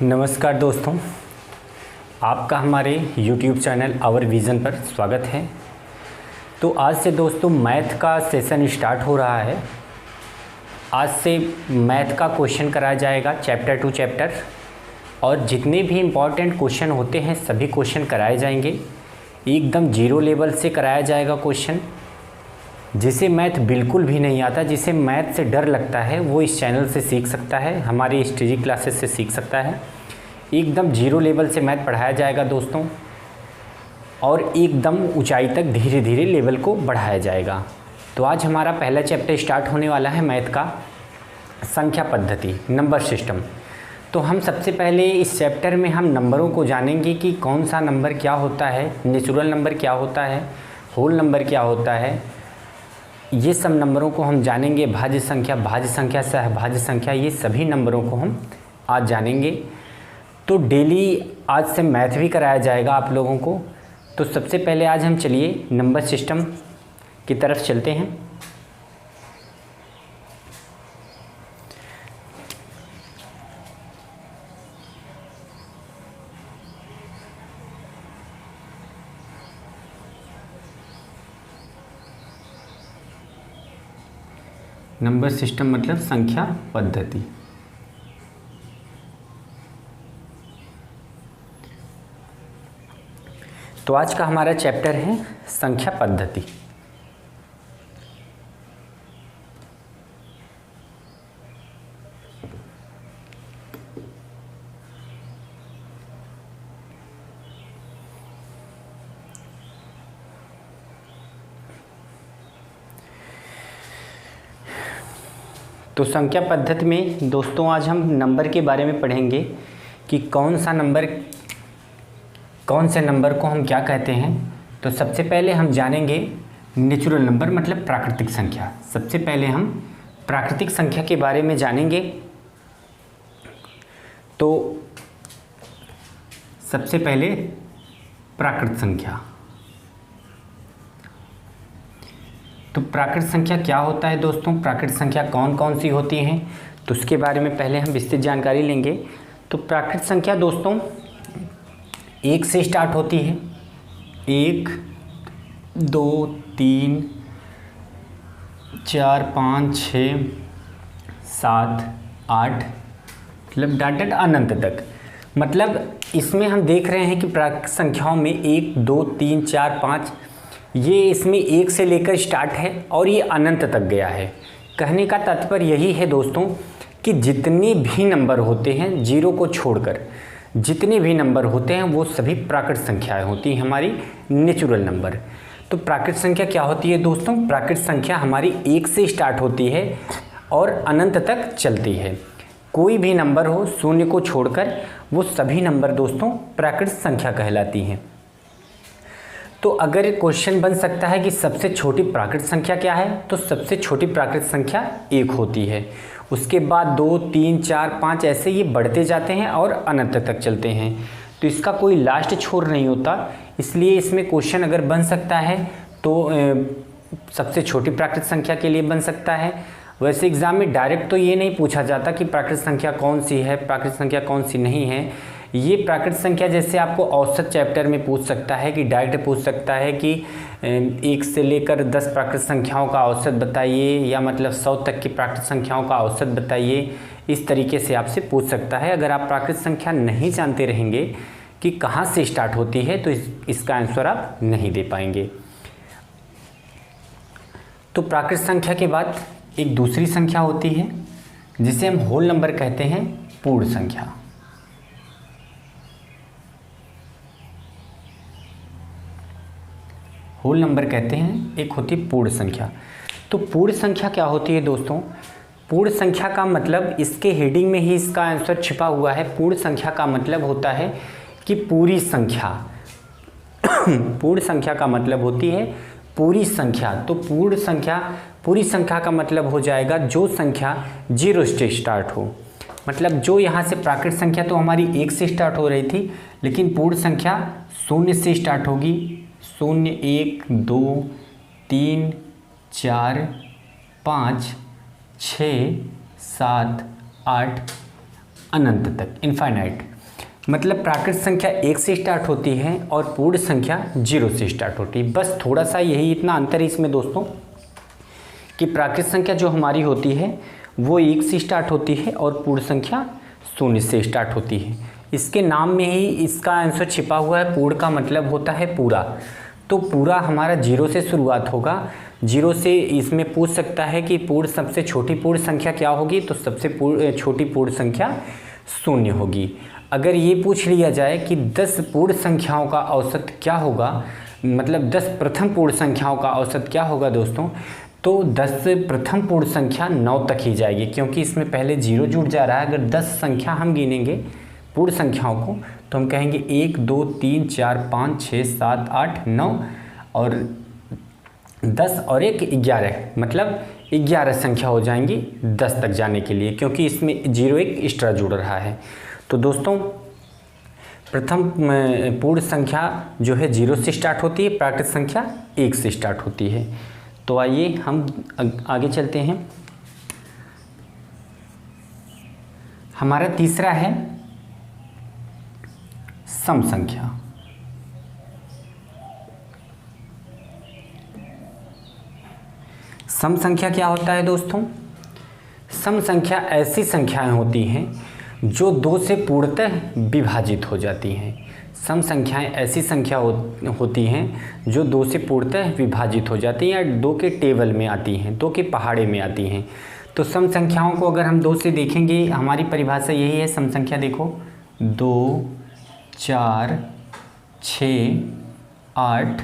नमस्कार दोस्तों, आपका हमारे YouTube चैनल आवर विज़न पर स्वागत है। तो आज से दोस्तों मैथ का सेशन स्टार्ट हो रहा है। आज से मैथ का क्वेश्चन कराया जाएगा चैप्टर टू चैप्टर, और जितने भी इम्पॉर्टेंट क्वेश्चन होते हैं सभी क्वेश्चन कराए जाएंगे। एकदम जीरो लेवल से कराया जाएगा क्वेश्चन। जिसे मैथ बिल्कुल भी नहीं आता, जिसे मैथ से डर लगता है, वो इस चैनल से सीख सकता है, हमारी स्टडी क्लासेस से सीख सकता है। एकदम जीरो लेवल से मैथ पढ़ाया जाएगा दोस्तों, और एकदम ऊंचाई तक धीरे धीरे लेवल को बढ़ाया जाएगा। तो आज हमारा पहला चैप्टर स्टार्ट होने वाला है मैथ का, संख्या पद्धति, नंबर सिस्टम। तो हम सबसे पहले इस चैप्टर में हम नंबरों को जानेंगे कि कौन सा नंबर क्या होता है, नेचुरल नंबर क्या होता है, होल नंबर क्या होता है, ये सब नंबरों को हम जानेंगे। भाज्य संख्या, सहभाज्य संख्या, ये सभी नंबरों को हम आज जानेंगे। तो डेली आज से मैथ भी कराया जाएगा आप लोगों को। तो सबसे पहले आज हम चलिए नंबर सिस्टम की तरफ चलते हैं। नंबर सिस्टम मतलब संख्या पद्धति। तो आज का हमारा चैप्टर है संख्या पद्धति। तो संख्या पद्धति में दोस्तों आज हम नंबर के बारे में पढ़ेंगे कि कौन से नंबर को हम क्या कहते हैं। तो सबसे पहले हम जानेंगे नेचुरल नंबर मतलब प्राकृतिक संख्या। सबसे पहले हम प्राकृतिक संख्या के बारे में जानेंगे। तो सबसे पहले प्राकृत संख्या। तो प्राकृत संख्या क्या होता है दोस्तों, प्राकृत संख्या कौन कौन सी होती हैं, तो उसके बारे में पहले हम विस्तृत जानकारी लेंगे। तो प्राकृत संख्या दोस्तों एक से स्टार्ट होती है। 1, 2, 3, 4, 5, 6, 7, 8 मतलब डॉट अनंत तक। मतलब इसमें हम देख रहे हैं कि प्राकृत संख्याओं में 1, 2, 3, 4, 5 ये इसमें 1 से लेकर स्टार्ट है और ये अनंत तक गया है। कहने का तात्पर्य यही है दोस्तों कि जितने भी नंबर होते हैं, जीरो को छोड़कर जितने भी नंबर होते हैं वो सभी प्राकृत संख्याएं होती हैं, हमारी नेचुरल नंबर। तो प्राकृत संख्या क्या होती है दोस्तों, प्राकृत संख्या हमारी 1 से स्टार्ट होती है और अनंत तक चलती है। कोई भी नंबर हो शून्य को छोड़कर, वो सभी नंबर दोस्तों प्राकृत संख्या कहलाती हैं। तो अगर क्वेश्चन बन सकता है कि सबसे छोटी प्राकृत संख्या क्या है, तो सबसे छोटी प्राकृत संख्या 1 होती है। उसके बाद 2, 3, 4, 5 ऐसे ये बढ़ते जाते हैं और अनंत तक चलते हैं। तो इसका कोई लास्ट छोर नहीं होता, इसलिए इसमें क्वेश्चन अगर बन सकता है तो सबसे छोटी प्राकृत संख्या के लिए बन सकता है। वैसे एग्ज़ाम में डायरेक्ट तो ये नहीं पूछा जाता कि प्राकृत संख्या कौन सी है, प्राकृत संख्या कौन सी नहीं है। ये प्राकृत संख्या जैसे आपको औसत चैप्टर में पूछ सकता है कि डायरेक्ट पूछ सकता है कि 1 से लेकर 10 प्राकृत संख्याओं का औसत बताइए, या मतलब 100 तक की प्राकृत संख्याओं का औसत बताइए। इस तरीके से आपसे पूछ सकता है। अगर आप प्राकृत संख्या नहीं जानते रहेंगे कि कहाँ से स्टार्ट होती है तो इसका आंसर आप नहीं दे पाएंगे। तो प्राकृत संख्या के बाद एक दूसरी संख्या होती है जिसे हम होल नंबर कहते हैं, पूर्ण संख्या। होल नंबर कहते हैं, एक होती है पूर्ण संख्या। तो पूर्ण संख्या क्या होती है दोस्तों, पूर्ण संख्या का मतलब इसके हेडिंग में ही इसका आंसर छिपा हुआ है। पूर्ण संख्या का मतलब होता है कि पूरी संख्या। पूर्ण संख्या का मतलब होती है पूरी संख्या। तो पूरी संख्या का मतलब हो जाएगा जो संख्या 0 से स्टार्ट हो। मतलब जो यहाँ से प्राकृत संख्या तो हमारी 1 से स्टार्ट हो रही थी, लेकिन पूर्ण संख्या 0 से स्टार्ट होगी। 0, 1, 2, 3, 4, 5, 6, 7, 8 अनंत तक, इनफाइनाइट। मतलब प्राकृत संख्या 1 से स्टार्ट होती है और पूर्ण संख्या 0 से स्टार्ट होती है। बस थोड़ा सा यही इतना अंतर है इसमें दोस्तों कि प्राकृत संख्या जो हमारी होती है वो 1 से स्टार्ट होती है और पूर्ण संख्या 0 से स्टार्ट होती है। इसके नाम में ही इसका आंसर छिपा हुआ है। पूर्ण का मतलब होता है पूरा, तो पूरा हमारा 0 से शुरुआत होगा। 0 से इसमें पूछ सकता है कि पूर्ण सबसे छोटी पूर्ण संख्या क्या होगी, तो सबसे छोटी पूर्ण संख्या 0 होगी। अगर ये पूछ लिया जाए कि 10 पूर्ण संख्याओं का औसत क्या होगा, मतलब 10 प्रथम पूर्ण संख्याओं का औसत क्या होगा दोस्तों, तो 10 से प्रथम पूर्ण संख्या 9 तक ही जाएगी, क्योंकि इसमें पहले 0 जुड़ जा रहा है। अगर 10 संख्या हम गिनेंगे पूर्ण संख्याओं को तो हम कहेंगे 1 2 3 4 5 6 7 8 9 और 10 और 1 11, मतलब 11 संख्या हो जाएंगी 10 तक जाने के लिए, क्योंकि इसमें 0 1 एक्स्ट्रा जुड़ रहा है। तो दोस्तों प्रथम पूर्ण संख्या जो है 0 से स्टार्ट होती है, प्राकृत संख्या 1 से स्टार्ट होती है। तो आइए हम आगे चलते हैं। हमारा तीसरा है सम संख्या। सम संख्या क्या होता है दोस्तों? सम संख्या ऐसी संख्याएं होती हैं जो 2 से पूर्णतः विभाजित हो जाती हैं। सम संख्याएं ऐसी संख्या होती हैं जो 2 से पूर्णतः विभाजित हो जाती हैं या 2 के टेबल में आती हैं, 2 के पहाड़े में आती हैं। तो सम संख्याओं को अगर हम 2 से देखेंगे, हमारी परिभाषा यही है। सम संख्या देखो 2 4 6 8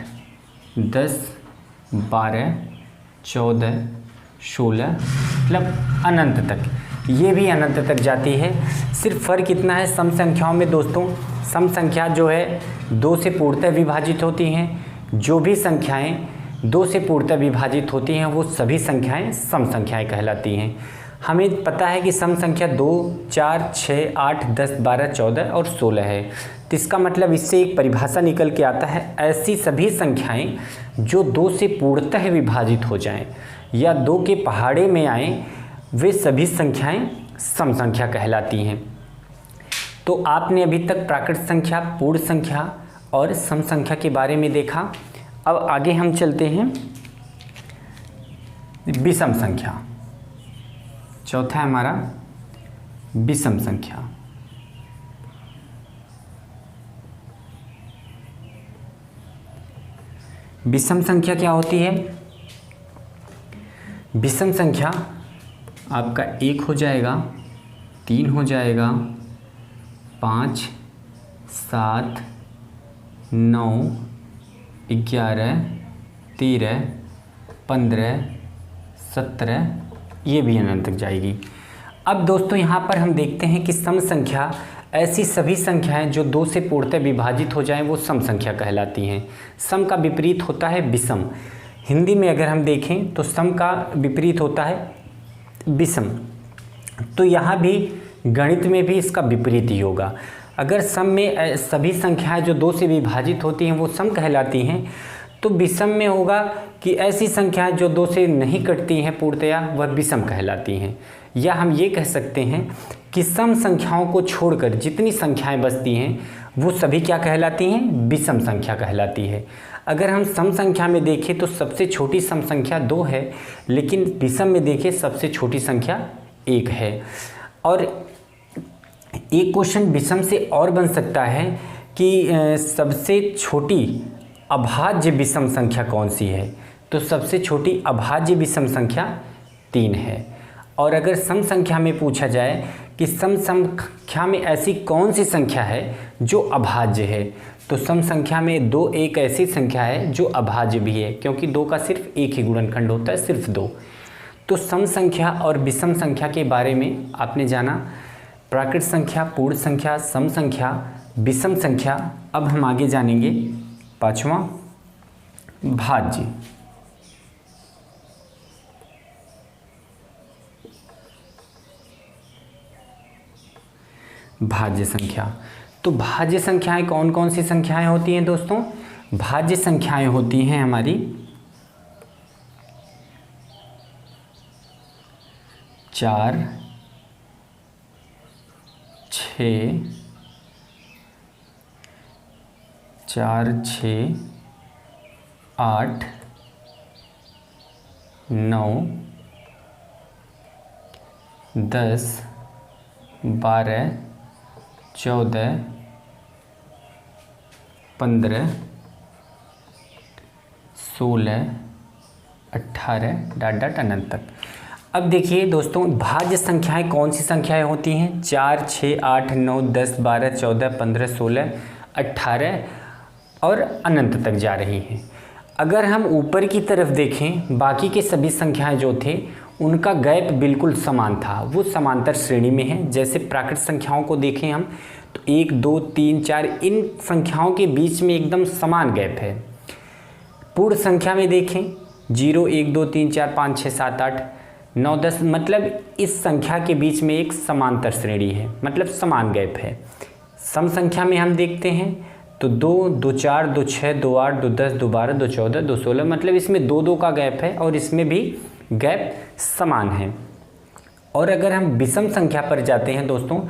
10 12 14 16, मतलब अनंत तक। ये भी अनंत तक जाती है। सिर्फ फ़र्क इतना है सम संख्याओं में दोस्तों, सम संख्या जो है 2 से पूर्णतः विभाजित होती हैं। जो भी संख्याएं 2 से पूर्णतः विभाजित होती हैं वो सभी संख्याएं सम संख्याएं कहलाती हैं। हमें पता है कि सम संख्या 2 4 6 8 10 12 14 और 16 है। तो इसका मतलब इससे एक परिभाषा निकल के आता है, ऐसी सभी संख्याएं जो 2 से पूर्णतः विभाजित हो जाएं या 2 के पहाड़े में आएँ, वे सभी संख्याएं सम संख्या कहलाती हैं। तो आपने अभी तक प्राकृत संख्या, पूर्ण संख्या और सम संख्या के बारे में देखा। अब आगे हम चलते हैं विषम संख्या। चौथा है हमारा विषम संख्या। विषम संख्या क्या होती है? विषम संख्या आपका 1 हो जाएगा, 3 हो जाएगा, 5 7 9 11 13 15 17, ये भी अनंत तक जाएगी। अब दोस्तों यहाँ पर हम देखते हैं कि सम संख्या ऐसी सभी संख्याएं जो 2 से पूर्णतः विभाजित हो जाएं वो सम संख्या कहलाती हैं। सम का विपरीत होता है विषम। हिंदी में अगर हम देखें तो सम का विपरीत होता है विषम। तो यहाँ भी गणित में भी इसका विपरीत ही होगा। अगर सम में सभी संख्याएं जो 2 से विभाजित होती हैं वो सम कहलाती हैं, तो विषम में होगा कि ऐसी संख्याएं जो 2 से नहीं कटती हैं पूर्णतया वह विषम कहलाती हैं। या हम ये कह सकते हैं कि सम संख्याओं को छोड़कर जितनी संख्याएं बचती हैं वो सभी क्या कहलाती हैं? विषम संख्या कहलाती है। अगर हम सम संख्या में देखें तो सबसे छोटी सम संख्या 2 है, लेकिन विषम में देखें सबसे छोटी संख्या 1 है। और एक क्वेश्चन विषम से और बन सकता है कि सबसे छोटी अभाज्य विषम संख्या कौन सी है? तो सबसे छोटी अभाज्य विषम संख्या 3 है। और अगर सम संख्या में पूछा जाए कि सम संख्या में ऐसी कौन सी संख्या है जो अभाज्य है, तो सम संख्या में 2 एक ऐसी संख्या है जो अभाज्य भी है, क्योंकि 2 का सिर्फ एक ही गुणनखंड होता है, सिर्फ 2। तो सम संख्या और विषम संख्या के बारे में आपने जाना, प्राकृत संख्या, पूर्ण संख्या, सम संख्या, विषम संख्या। अब हम आगे जानेंगे 5वां भाज्य। भाज्य संख्या। तो भाज्य संख्याएं कौन कौन सी संख्याएं होती हैं दोस्तों? भाज्य संख्याएं होती हैं हमारी 4 6 4 6 8 9 10 12 14 15 16 18 डॉट अनंत तक। अब देखिए दोस्तों, भाज्य संख्याएं कौन सी संख्याएं होती हैं? 4 6 8 9 10 12 14 15 16 18 और अनंत तक जा रही हैं। अगर हम ऊपर की तरफ देखें, बाकी के सभी संख्याएं जो थे उनका गैप बिल्कुल समान था, वो समांतर श्रेणी में है। जैसे प्राकृत संख्याओं को देखें हम तो 1 2 3 4 इन संख्याओं के बीच में एकदम समान गैप है। पूर्ण संख्या में देखें 0 1 2 3 4 5 6 7 8 9 10, मतलब इस संख्या के बीच में एक समांतर श्रेणी है, मतलब समान गैप है। सम संख्या में हम देखते हैं तो 2 2 4 2 6 2 8 2 10 2 12 2 14 2 16, मतलब इसमें 2 2 का गैप है और इसमें भी गैप समान है। और अगर हम विषम संख्या पर जाते हैं दोस्तों,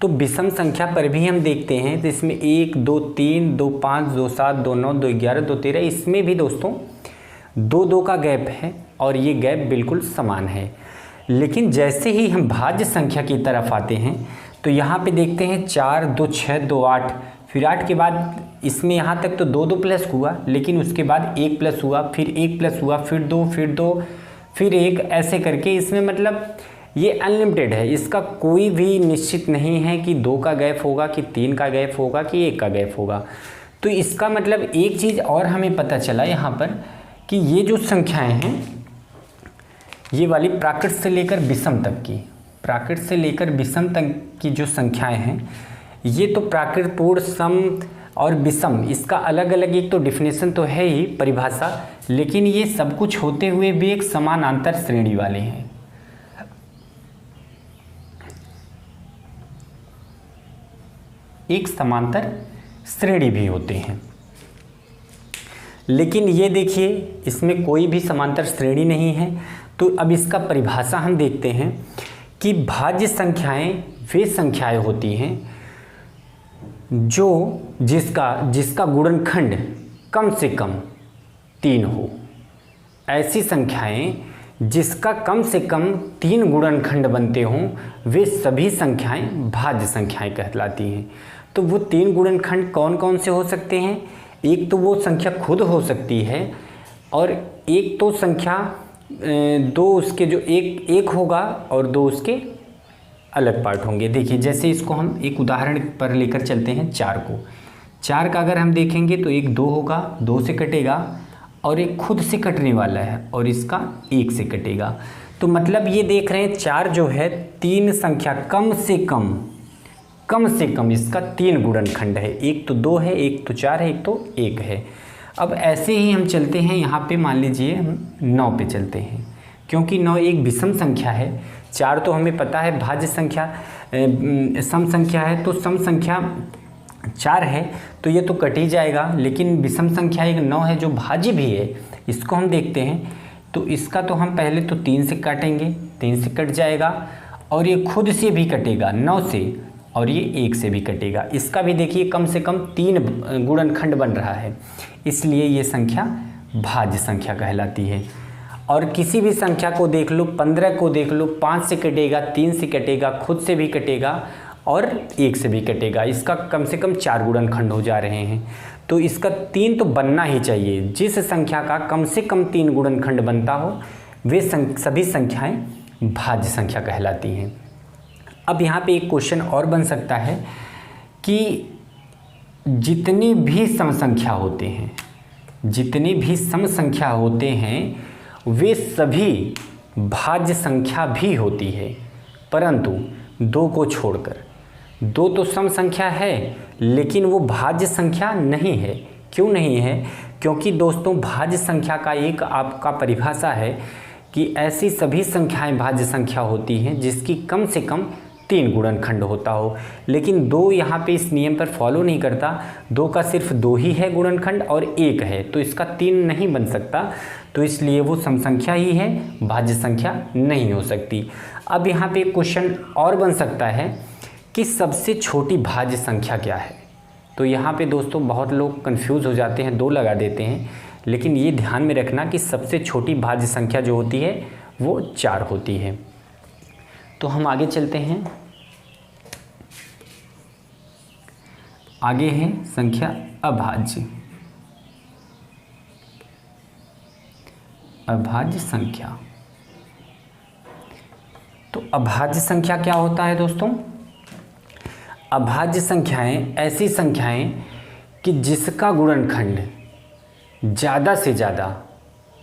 तो विषम संख्या पर भी हम देखते हैं तो इसमें 1 2 3 2 5 2 7 2 9 2 11 2 13, इसमें भी दोस्तों 2 2 का गैप है और ये गैप बिल्कुल समान है। लेकिन जैसे ही हम भाज्य संख्या की तरफ आते हैं तो यहाँ पे देखते हैं 4 2 6 2 8, फिर 8 के बाद इसमें यहाँ तक तो 2 2 प्लस हुआ, लेकिन उसके बाद 1 प्लस हुआ, फिर 1 प्लस हुआ, फिर 2 फिर 2 फिर 1, ऐसे करके इसमें मतलब ये अनलिमिटेड है। इसका कोई भी निश्चित नहीं है कि 2 का गैप होगा, कि 3 का गैप होगा, कि 1 का गैप होगा। तो इसका मतलब एक चीज़ और हमें पता चला यहाँ पर कि ये जो संख्याएं हैं, ये वाली प्राकृत से लेकर विषम तक की, प्राकृत से लेकर विषम तक की जो संख्याएं हैं, ये तो प्राकृत, पूर्ण, सम और विषम, इसका अलग अलग एक तो डिफिनेशन तो है ही, परिभाषा, लेकिन ये सब कुछ होते हुए भी एक समानांतर श्रेणी वाले हैं। एक समांतर श्रेणी भी होते हैं। लेकिन ये देखिए, इसमें कोई भी समांतर श्रेणी नहीं है। तो अब इसका परिभाषा हम देखते हैं कि भाज्य संख्याएं वे संख्याएं होती हैं जो जिसका गुणनखंड कम से कम 3 हो। ऐसी संख्याएं जिसका कम से कम 3 गुणनखंड बनते हों, वे सभी संख्याएं भाज्य संख्याएं कहलाती हैं। तो वो 3 गुणनखंड कौन कौन से हो सकते हैं? एक तो वो संख्या खुद हो सकती है, और एक तो संख्या 2 उसके जो एक होगा और 2 उसके अलग पार्ट होंगे। देखिए, जैसे इसको हम एक उदाहरण पर लेकर चलते हैं 4 को। 4 का अगर हम देखेंगे तो एक 2 होगा, 2 से कटेगा, और एक खुद से कटने वाला है और इसका 1 से कटेगा। तो मतलब ये देख रहे हैं 4 जो है 3 संख्या कम से कम इसका 3 गुणनखंड है। एक तो 2 है, एक तो 4 है, एक तो 1 है। अब ऐसे ही हम चलते हैं यहाँ पे, मान लीजिए हम 9 पे चलते हैं, क्योंकि 9 एक विषम संख्या है। 4 तो हमें पता है भाज्य संख्या, सम संख्या है, तो सम संख्या 4 है तो ये तो कट ही जाएगा। लेकिन विषम संख्या एक 9 है जो भाज्य भी है, इसको हम देखते हैं तो इसका तो हम पहले तो 3 से काटेंगे, 3 से कट जाएगा, और ये खुद से भी कटेगा 9 से, और ये 1 से भी कटेगा। इसका भी देखिए कम से कम 3 गुणनखंड बन रहा है, इसलिए ये संख्या भाज्य संख्या कहलाती है। और किसी भी संख्या को देख लो, 15 को देख लो, 5 से कटेगा, 3 से कटेगा, खुद से भी कटेगा और 1 से भी कटेगा। इसका कम से कम 4 गुणनखंड हो जा रहे हैं, तो इसका 3 तो बनना ही चाहिए। जिस संख्या का कम से कम 3 गुणनखंड बनता हो, वे सभी संख्याएं भाज्य संख्या कहलाती हैं। अब यहाँ पे एक क्वेश्चन और बन सकता है कि जितनी भी सम संख्या होते हैं वे सभी भाज्य संख्या भी होती है, परंतु 2 को छोड़कर। 2 तो सम संख्या है लेकिन वो भाज्य संख्या नहीं है। क्यों नहीं है? क्योंकि दोस्तों भाज्य संख्या का एक आपका परिभाषा है कि ऐसी सभी संख्याएं भाज्य संख्या होती हैं जिसकी कम से कम 3 गुणनखंड होता हो। लेकिन 2 यहाँ पे इस नियम पर फॉलो नहीं करता। 2 का सिर्फ 2 ही है गुणनखंड और 1 है, तो इसका 3 नहीं बन सकता, तो इसलिए वो सम संख्या ही है, भाज्य संख्या नहीं हो सकती। अब यहाँ पे एक क्वेश्चन और बन सकता है कि सबसे छोटी भाज्य संख्या क्या है। तो यहाँ पे दोस्तों बहुत लोग कंफ्यूज हो जाते हैं, 2 लगा देते हैं, लेकिन ये ध्यान में रखना कि सबसे छोटी भाज्य संख्या जो होती है वो 4 होती है। तो हम आगे चलते हैं। आगे है संख्या अभाज्य। अभाज्य संख्या। तो अभाज्य संख्या क्या होता है दोस्तों? अभाज्य संख्याएं ऐसी संख्याएं कि जिसका गुणनखंड ज़्यादा से ज़्यादा,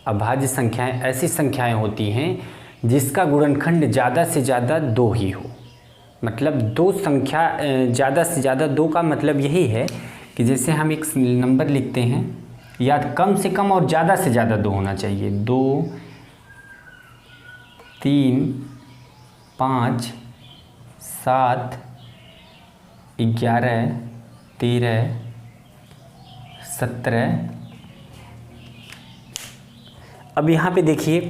अभाज्य संख्याएं ऐसी संख्याएं होती हैं जिसका गुणनखंड ज़्यादा से ज़्यादा 2 ही हो। मतलब 2 संख्या, ज़्यादा से ज़्यादा 2 का मतलब यही है कि जैसे हम एक नंबर लिखते हैं, या कम से कम और ज़्यादा से ज़्यादा 2 होना चाहिए। 2, 3, 5, 7, 11, 13, 17। अब यहाँ पे देखिए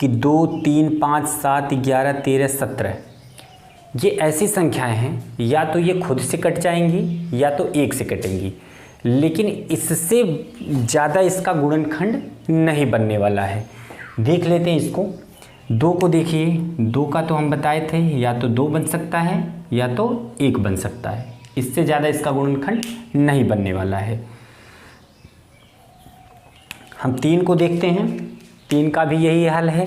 कि 2, 3, 5, 7, 11, 13, 17 ये ऐसी संख्याएं हैं, या तो ये खुद से कट जाएंगी या तो 1 से कटेंगी, लेकिन इससे ज़्यादा इसका गुणनखंड नहीं बनने वाला है। देख लेते हैं इसको। 2 को देखिए, 2 का तो हम बताए थे या तो 2 बन सकता है या तो 1 बन सकता है, इससे ज़्यादा इसका गुणनखंड नहीं बनने वाला है। हम 3 को देखते हैं, 3 का भी यही हाल है,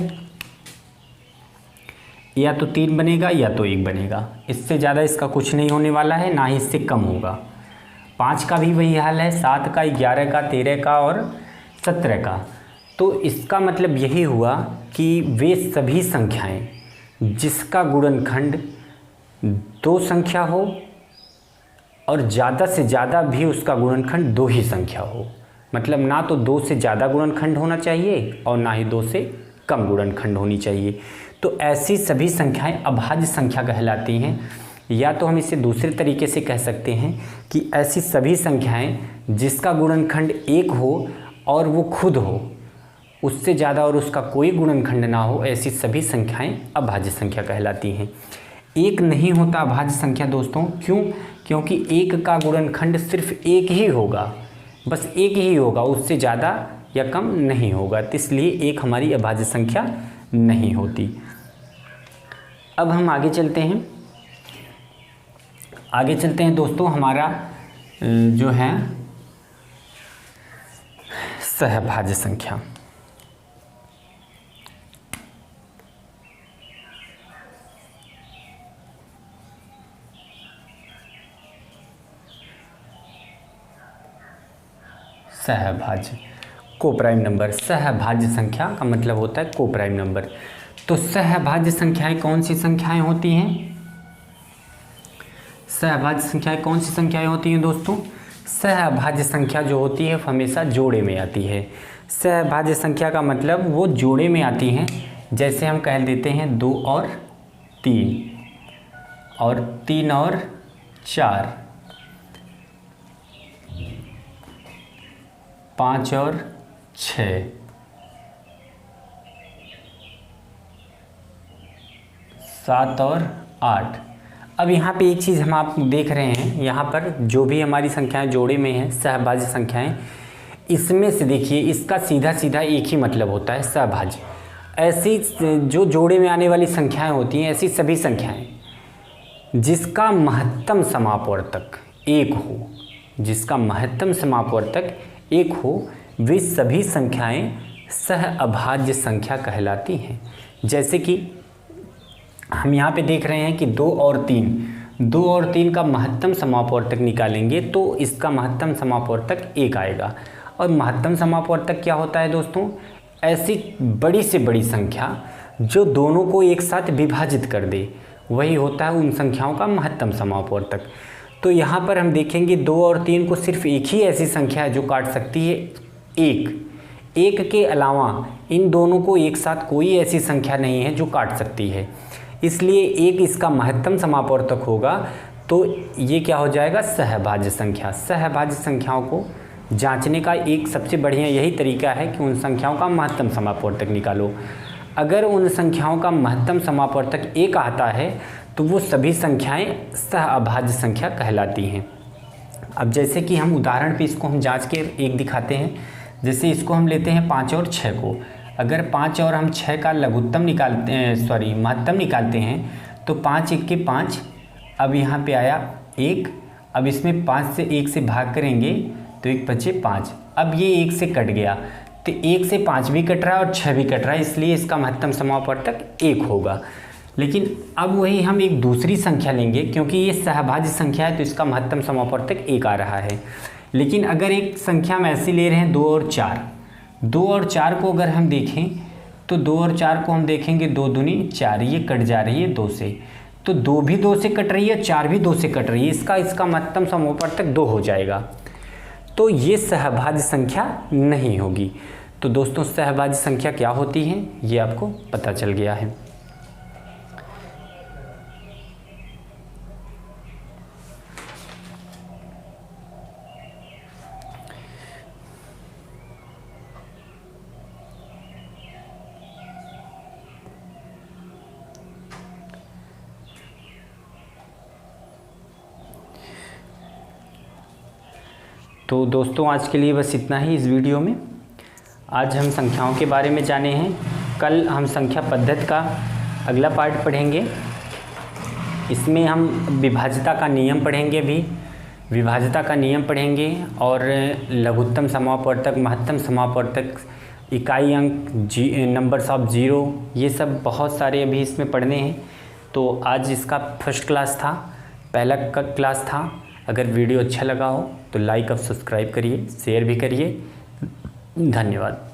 या तो 3 बनेगा या तो 1 बनेगा, इससे ज़्यादा इसका कुछ नहीं होने वाला है, ना ही इससे कम होगा। 5 का भी वही हाल है, 7 का, 11 का, 13 का और 17 का। तो इसका मतलब यही हुआ कि वे सभी संख्याएं जिसका गुणनखंड 2 संख्या हो और ज़्यादा से ज़्यादा भी उसका गुणनखंड 2 ही संख्या हो, मतलब ना तो 2 से ज़्यादा गुणनखंड होना चाहिए और ना ही 2 से कम गुणनखंड होनी चाहिए। तो ऐसी सभी संख्याएं अभाज्य संख्या कहलाती हैं। या तो हम इसे दूसरे तरीके से कह सकते हैं कि ऐसी सभी संख्याएं जिसका गुणनखंड 1 हो और वो खुद हो, उससे ज़्यादा और उसका कोई गुणनखंड ना हो, ऐसी सभी संख्याएं अभाज्य संख्या कहलाती हैं। 1 नहीं होता अभाज्य संख्या दोस्तों। क्यों? क्योंकि 1 का गुणनखंड सिर्फ 1 ही होगा, बस 1 ही होगा, उससे ज़्यादा या कम नहीं होगा। तो इसलिए 1 हमारी अभाज्य संख्या नहीं होती। अब हम आगे चलते हैं। आगे चलते हैं दोस्तों, हमारा जो है सहभाज्य संख्या। सहभाज्य, कोप्राइम नंबर। सहभाज्य संख्या का मतलब होता है कोप्राइम नंबर। तो सहभाज्य संख्याएं कौन सी संख्याएं होती हैं? सहभाज्य संख्याएं कौन सी संख्याएं होती हैं दोस्तों? सहभाज्य संख्या जो होती है हमेशा जोड़े में आती है। सहभाज्य संख्या का मतलब वो जोड़े में आती हैं। जैसे हम कह देते हैं 2 और 3 और 3 और 4, 5 और 6, 7 और 8। अब यहाँ पे एक चीज़ हम आप देख रहे हैं, यहाँ पर जो भी हमारी संख्याएं जोड़े में हैं सहभाज्य संख्याएं, इसमें से देखिए इसका सीधा सीधा एक ही मतलब होता है सहभाज्य। ऐसी जो जोड़े में आने वाली संख्याएं होती हैं, ऐसी सभी संख्याएं जिसका महत्तम समापवर्तक 1 हो, जिसका महत्तम समापवर्तक 1 हो, वे सभी संख्याएं सहअभाज्य संख्या कहलाती हैं। जैसे कि हम यहाँ पे देख रहे हैं कि 2 और 3 का महत्तम समापवर्तक निकालेंगे तो इसका महत्तम समापवर्तक 1 आएगा। और महत्तम समापवर्तक क्या होता है दोस्तों? ऐसी बड़ी से बड़ी संख्या जो दोनों को एक साथ विभाजित कर दे, वही होता है उन संख्याओं का महत्तम समापवर्तक। तो यहाँ पर हम देखेंगे 2 और 3 को सिर्फ एक ही ऐसी संख्या है जो काट सकती है 1 के अलावा इन दोनों को एक साथ कोई ऐसी संख्या नहीं है जो काट सकती है। इसलिए 1 इसका महत्तम समापवर्तक होगा। तो ये क्या हो जाएगा? सहभाज्य संख्या। सहभाज्य संख्याओं को जांचने का एक सबसे बढ़िया यही तरीका है कि उन संख्याओं का महत्तम समापवर्तक निकालो। अगर उन संख्याओं का महत्तम समापवर्तक 1 आता है तो वो सभी संख्याएं सहअभाज्य संख्या कहलाती हैं। अब जैसे कि हम उदाहरण पे इसको हम जांच के एक दिखाते हैं। जैसे इसको हम लेते हैं 5 और 6 को। अगर 5 और हम 6 का लघुत्तम निकालते हैं, महत्तम निकालते हैं, तो 5 1 के 5, अब यहाँ पे आया 1। अब इसमें 5 से 1 से भाग करेंगे तो 1 बचे 5। अब ये 1 से कट गया, तो 1 से 5 भी कट रहा है और 6 भी कट रहा है, इसलिए इसका महत्तम समापवर्तक 1 होगा। लेकिन अब वही हम एक दूसरी संख्या लेंगे, क्योंकि ये सहभाज्य संख्या है तो इसका महत्तम समापवर्तक 1 आ रहा है। लेकिन अगर एक संख्या हम ऐसी ले रहे हैं 2 और 4, 2 और 4 को अगर हम देखें तो 2 और 4 को हम देखेंगे 2 दूनी 4, ये कट जा रही है 2 से, तो 2 भी 2 से कट रही है, 4 भी 2 से कट रही है, इसका महत्तम समापवर्तक 2 हो जाएगा। तो ये सहभाज्य संख्या नहीं होगी। तो दोस्तों सहभाज्य संख्या क्या होती है ये आपको पता चल गया है। तो दोस्तों आज के लिए बस इतना ही इस वीडियो में। आज हम संख्याओं के बारे में जाने हैं। कल हम संख्या पद्धति का अगला पार्ट पढ़ेंगे। इसमें हम विभाज्यता का नियम पढ़ेंगे, भी विभाज्यता का नियम पढ़ेंगे, और लघुत्तम समापवर्तक, महत्तम समापवर्तक, इकाई अंक, नंबर्स ऑफ जीरो, ये सब बहुत सारे अभी इसमें पढ़ने हैं। तो आज इसका फर्स्ट क्लास था, पहला क्लास था। अगर वीडियो अच्छा लगा हो तो लाइक और सब्सक्राइब करिए, शेयर भी करिए। धन्यवाद।